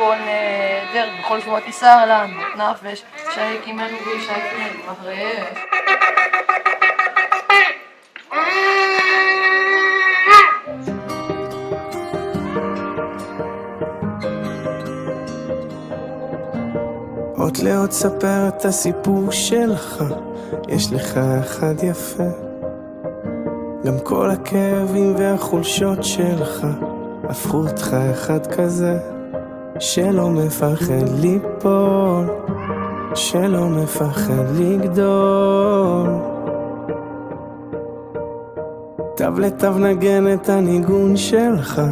כל נדר, בכל שבוע תיסר לנו נפש, שייק עמנו וישייק עמנו אחריש. עוד לעוד ספר את הסיפור שלך, יש לך אחד יפה, גם כל הכאבים והחולשות שלך הפכו אותך אחד כזה שלא מפחד ליפול, שלא מפחד לגדול. תו לתו נגן את הניגון שלך,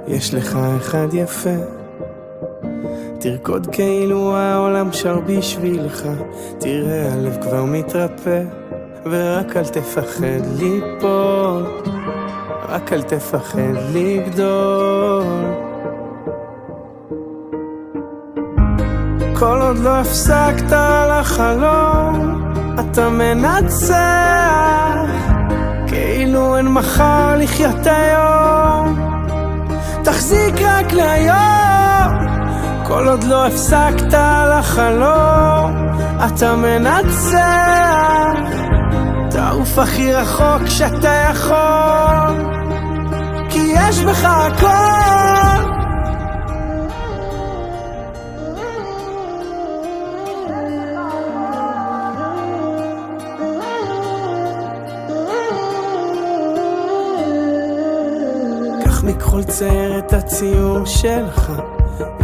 יש לך אחד יפה, תרקוד כאילו העולם שר בשבילך, תראה הלב כבר מתרפא, ורק אל תפחד ליפול, רק אל תפחד לגדול. כל עוד לא הפסקת על החלום, אתה מנצח, כאילו אין מחר לחיות היום, תחזיק רק להיום. כל עוד לא הפסקת על החלום, אתה מנצח, תעוף הכי רחוק שאתה יכול, כי יש בך הכל. קח מכחול צייר את הציור שלך,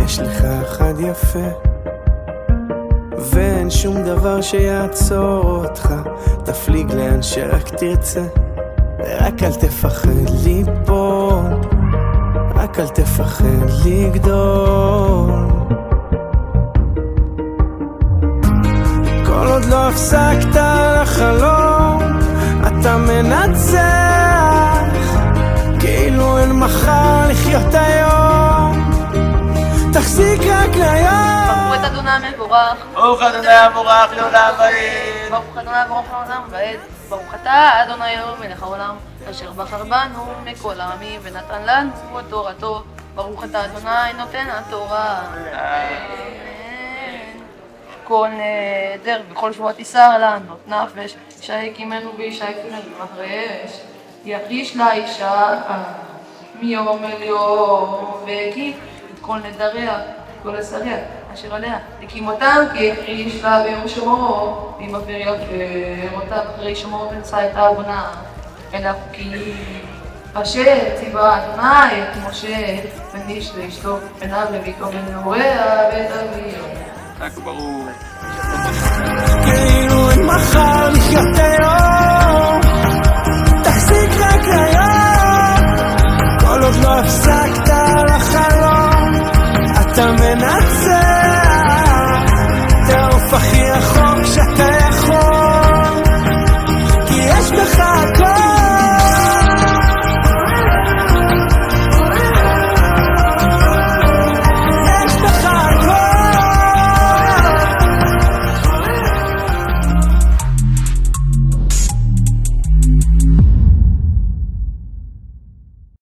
יש לך אחד יפה, ואין שום דבר שיעצור אותך, תפליג לאן שרק תרצה, ורק אל תפחד ליפול, רק אל תפחד לגדול. כל עוד לא הפסקת על החלום, אתה מנצח, כאילו אין מחר לחיות היום, תחזיק רק להיום. ברוך את אדוני המבורך, ברוך אדוני המבורך לעולם ועד. ברוך אדוני המבורך לעולם ועד. ברוך אתה אדוני אלוהינו מלך העולם, אשר בחר בנו מכל העמים ונתן לנו את תורתו. ברוך אתה אדוני נותן התורה. כל נדר, בכל שבוע תיסר לנו נפש, שייק עמנו וישייק עמנו אחריש. יחיש לאישה מיום אל יום, והקים את כל נדריה, כל השריה אשר עליה, הקים אותם כי הכריש לה ביום שמו, ואם עבר יפר אותם אחרי שמו ונשא את העוונה, אלה החוקים אשר ציווה אדוני את משה בן איש לאשתו, בניו לביתו בנעוריה ואת אביו. רק ברור. כאילו אין מחר לחיות היום,